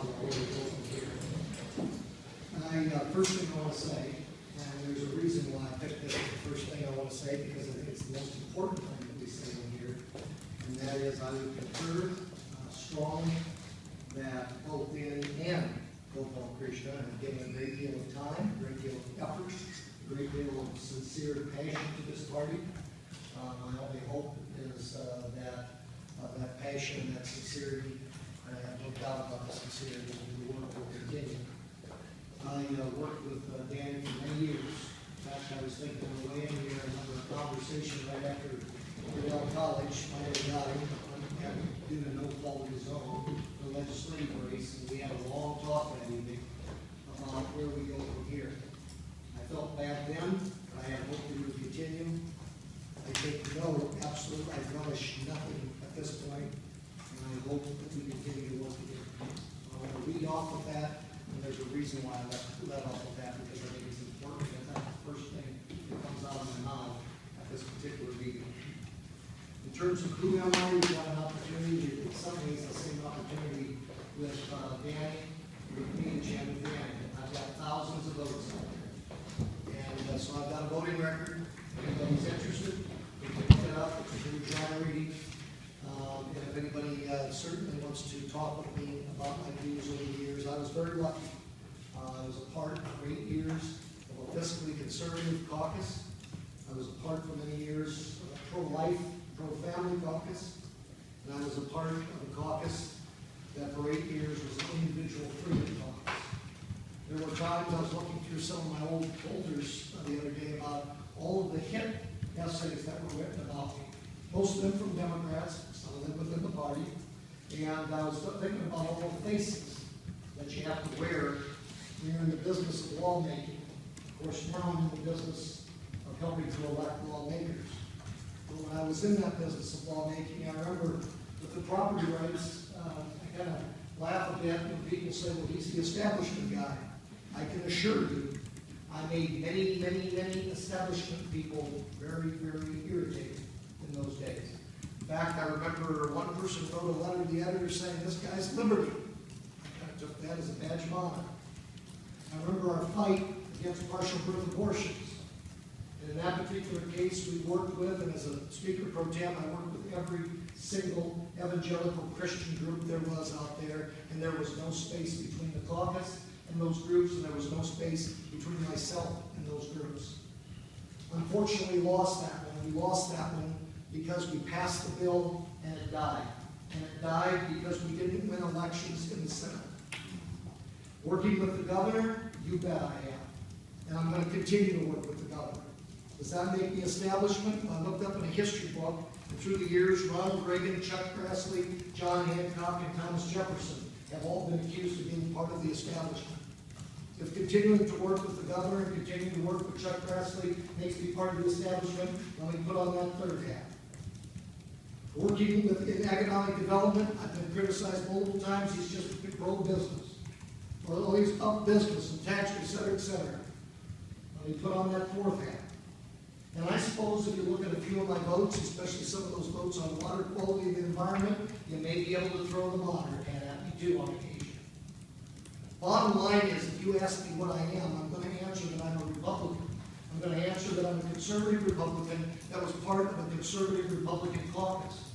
on where we go from here. First thing I want to say, and there's a reason why I picked this the first thing I want to say, because I think it's the most important thing that we say in here, and that is I would concur strongly that both Dan and Kaufmann Krishna have given a great deal of time, a great deal of effort, a great deal of sincere passion to this party. My only hope is that passion and that sincerity, and I have no doubt about the sincerity, and the work will continue. I worked with Dan for many years. In fact, I was thinking on the way in here, I remember a conversation right after Yale College. My old guy, due to no fault of his own, the legislative race, and we had a long talk that evening about where we go from here. I felt bad then, but I have hope that we will continue. I take no, absolute, I relish nothing at this point, and I hope that we continue to work together. I want to read off of that, and there's a reason why I let off of that, because I think it's important. That's not the first thing that comes out of my mouth at this particular meeting. In terms of who am I, we've got an opportunity, in some ways the same opportunity with Danny, with me and Jim and Danny. I've got thousands of votes out there. And so I've got a voting record. If anybody's interested, we can look it up. It's through John Reedy. And if anybody certainly wants to talk with me about my views over the years, I was very lucky. I was a part for 8 years of a fiscally conservative caucus. I was a part for many years of a pro-life, pro-family caucus. And I was a part of a caucus that for 8 years was an individual freedom caucus. There were times I was looking through some of my old folders the other day about all of the hit essays that were written about me. Most of them from Democrats, some of them within the party. And I was thinking about all the faces that you have to wear when you're in the business of lawmaking. Of course, now I'm in the business of helping to elect lawmakers. But when I was in that business of lawmaking, I remember with the property rights, I kind of laugh a bit when people say, well, he's the establishment guy. I can assure you, I made many, many, many establishment people very, very irritated in those days. In fact, I remember one person wrote a letter to the editor saying, this guy's liberty. I kind of took that as a badge of honor. I remember our fight against partial birth abortions. And in that particular case, we worked with, and as a speaker pro tem, I worked with every single evangelical Christian group there was out there, and there was no space between the caucus and those groups, and there was no space between myself and those groups. Unfortunately, we lost that one. We lost that one because we passed the bill and it died. And it died because we didn't win elections in the Senate. Working with the governor, you bet I am. And I'm going to continue to work with the governor. Does that make the establishment? I looked up in a history book, and through the years, Ronald Reagan, Chuck Grassley, John Hancock, and Thomas Jefferson have all been accused of being part of the establishment. If continuing to work with the governor and continuing to work with Chuck Grassley makes me part of the establishment, let me put on that third hat. Working in economic development, I've been criticized multiple times. He's just pro-business. Or he's up business and tax, et cetera, et cetera. Let me put on that fourth hat. And I suppose if you look at a few of my votes, especially some of those votes on water quality and the environment, you may be able to throw the moderate hat at me too on occasion. Bottom line is, if you ask me what I am, I'm going to answer that I'm a Republican. I'm going to answer that I'm a conservative Republican that was part of a conservative Republican caucus.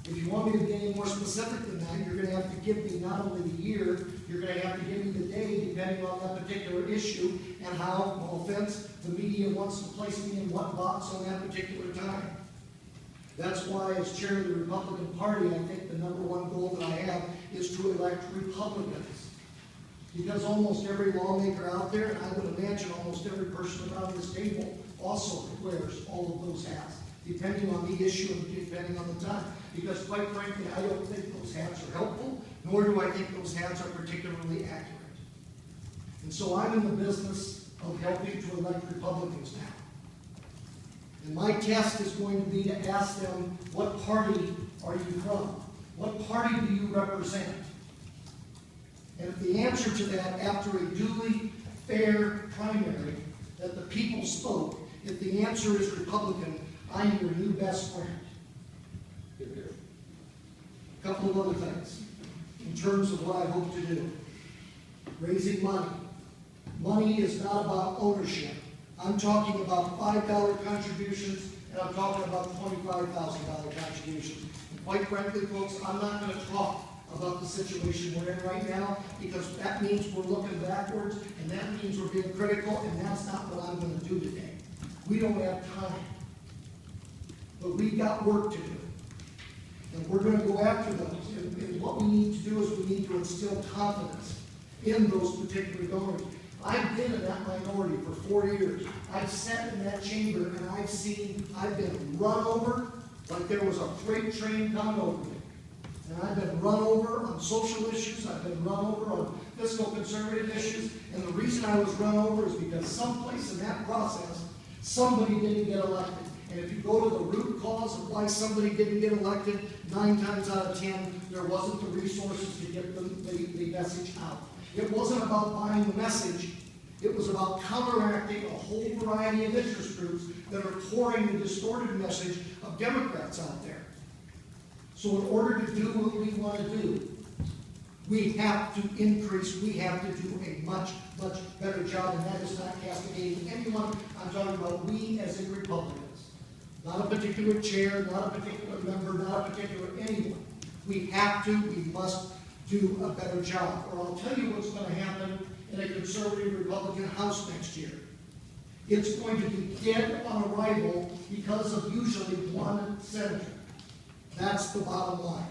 If you want me to be any more specific than that, you're going to have to give me not only the year, you're going to have to give me the day, depending on that particular issue, and how, no offense, the media wants to place me in what box on that particular time. That's why, as chair of the Republican Party, I think the number one goal that I have is to elect Republicans. Because almost every lawmaker out there, and I would imagine almost every person around this table, also wears all of those hats, depending on the issue and depending on the time. Because quite frankly, I don't think those hats are helpful, nor do I think those hats are particularly accurate. And so I'm in the business of helping to elect Republicans now. And my test is going to be to ask them, what party are you from? What party do you represent? And if the answer to that, after a duly fair primary that the people spoke, if the answer is Republican, I'm your new best friend. A couple of other things. in terms of what I hope to do. Raising money. Money is not about ownership. I'm talking about $5 contributions, and I'm talking about $25,000 contributions. And quite frankly, folks, I'm not going to talk about the situation we're in right now, because that means we're looking backwards, and that means we're being critical, and that's not what I'm going to do today. We don't have time. But we've got work to do. And we're going to go after those. And what we need to do is we need to instill confidence in those particular donors. I've been in that minority for 4 years. I've sat in that chamber and I've been run over like there was a freight train coming over me. And I've been run over on social issues. I've been run over on fiscal conservative issues. And the reason I was run over is because someplace in that process, somebody didn't get elected. And if you go to the root cause of why somebody didn't get elected, 9 times out of 10, there wasn't the resources to get the message out. It wasn't about buying the message. It was about counteracting a whole variety of interest groups that are pouring the distorted message of Democrats out there. So in order to do what we want to do, we have to increase, we have to do a much, much better job, and that is not castigating anyone. I'm talking about we as in Republicans. Not a particular chair, not a particular member, not a particular anyone. We have to, we must do a better job. Or I'll tell you what's going to happen in a conservative Republican House next year. It's going to be dead on arrival because of usually one senator. That's the bottom line.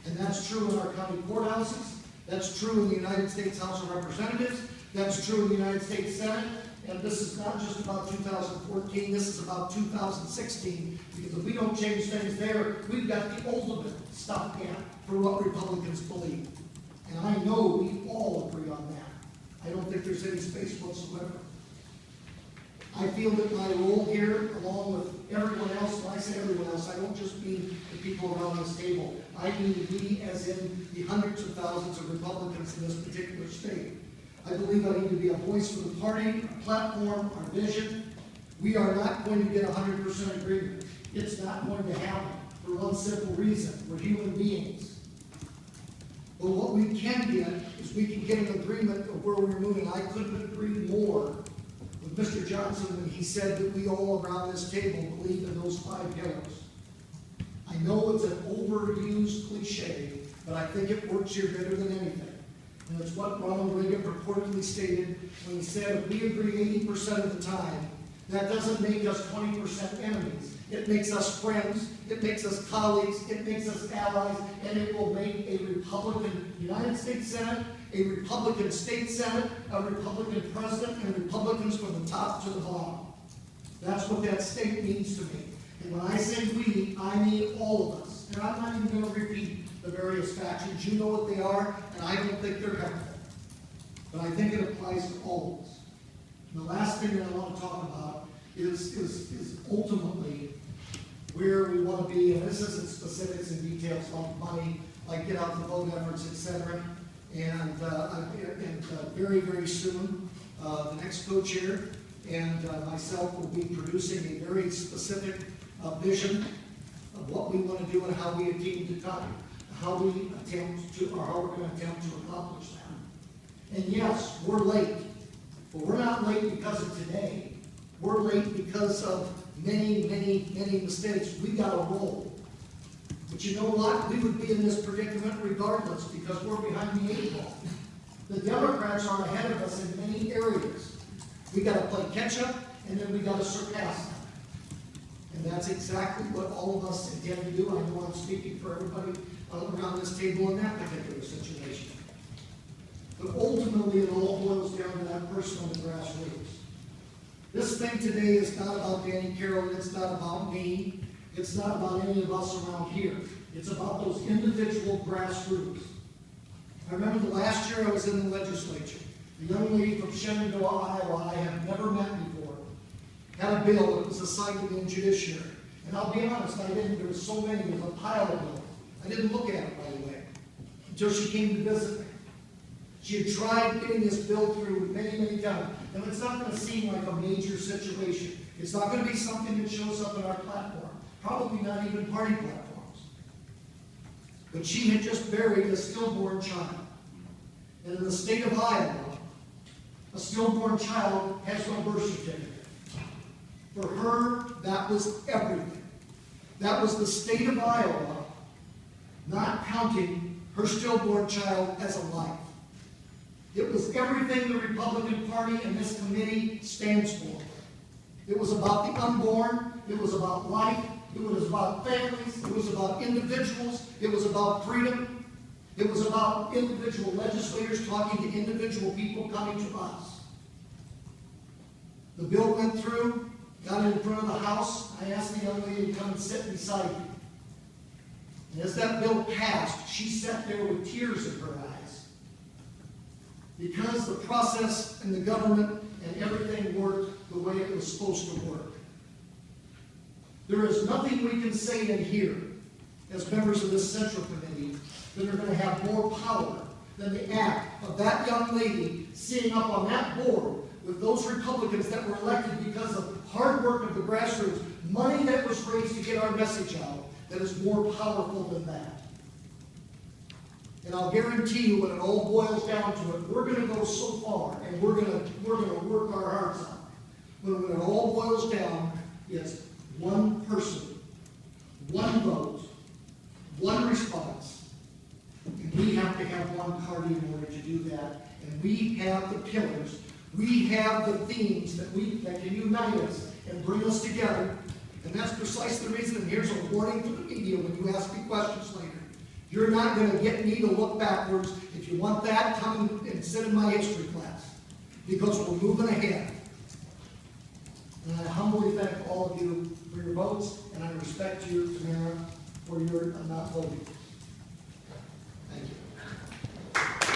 And that's true in our county courthouses. That's true in the United States House of Representatives. That's true in the United States Senate. And this is not just about 2014, this is about 2016, because if we don't change things there, we've got the ultimate stopgap for what Republicans believe. And I know we all agree on that. I don't think there's any space whatsoever. I feel that my role here, along with everyone else, when I say everyone else, I don't just mean the people around this table. I mean we as in the hundreds of thousands of Republicans in this particular state. I believe I need to be a voice for the party, our platform, our vision. We are not going to get 100% agreement. It's not going to happen for one simple reason. We're human beings. But what we can get is we can get an agreement of where we're moving. I couldn't agree more with Mr. Johnson when he said that we all around this table believe in those 5 pillars. I know it's an overused cliche, but I think it works here better than anything. And it's what Ronald Reagan purportedly stated when he said, if we agree 80% of the time, that doesn't make us 20% enemies. It makes us friends, it makes us colleagues, it makes us allies, and it will make a Republican United States Senate, a Republican state Senate, a Republican president, and Republicans from the top to the bottom. That's what that state means to me. And when I say we, I mean all of us. And I'm not even going to repeat the various factions. You know what they are, and I don't think they're helpful. But I think it applies to all of us. And the last thing that I want to talk about is ultimately where we want to be, and this isn't specifics and details like money, like get out the vote efforts, etc. And very, very soon, the next co-chair and myself will be producing a very specific vision of what we want to do and how we attempt to come, how we're going to attempt to accomplish that. And yes, we're late, but we're not late because of today. We're late because of many, many, many mistakes. We got to roll. But you know what? We would be in this predicament regardless because we're behind the 8 ball. The Democrats are ahead of us in many areas. We got to play catch up, and then we got to surpass them. And that's exactly what all of us intend to do. I know I'm speaking for everybody around this table in that particular situation. But ultimately, it all boils down to that personal grassroots. This thing today is not about Danny Carroll. It's not about me. It's not about any of us around here. It's about those individual grassroots. I remember the last year I was in the legislature. The young lady from Shenandoah, Iowa, I have never met before, had a bill that was assigned to me in judiciary. And I'll be honest, I didn't. There were so many. There was a pile of bills. I didn't look at it right away until she came to visit me. She had tried getting this bill through many, many times. And it's not going to seem like a major situation. It's not going to be something that shows up in our platform. Probably not even party platforms. but she had just buried a stillborn child. And in the state of Iowa, a stillborn child has no birth certificate. For her, that was everything. That was the state of Iowa not counting her stillborn child as a life. It was everything the Republican Party and this committee stands for. It was about the unborn. It was about life. It was about families. It was about individuals. It was about freedom. It was about individual legislators talking to individual people coming to us. The bill went through, got in front of the House. I asked the young lady to come and sit beside me. And as that bill passed, she sat there with tears in her eyes. Because the process and the government and everything worked the way it was supposed to work. There is nothing we can say in here as members of this Central Committee that are going to have more power than the act of that young lady sitting up on that board with those Republicans that were elected because of hard work of the grassroots, money that was raised to get our message out, that is more powerful than that. And I'll guarantee you, when it all boils down to it, we're going to go so far, and we're going to work our hearts out. But when it all boils down, it's one person, one vote, one response. And we have to have one party in order to do that. And we have the pillars. We have the themes that can unite us and bring us together. And that's precisely the reason, and here's a warning to the media when you ask me questions later. You're not going to get me to look backwards. If you want that, come and sit in my history class. Because we're moving ahead. And I humbly thank all of you for your votes, and I respect you, Tamara, for your not voting.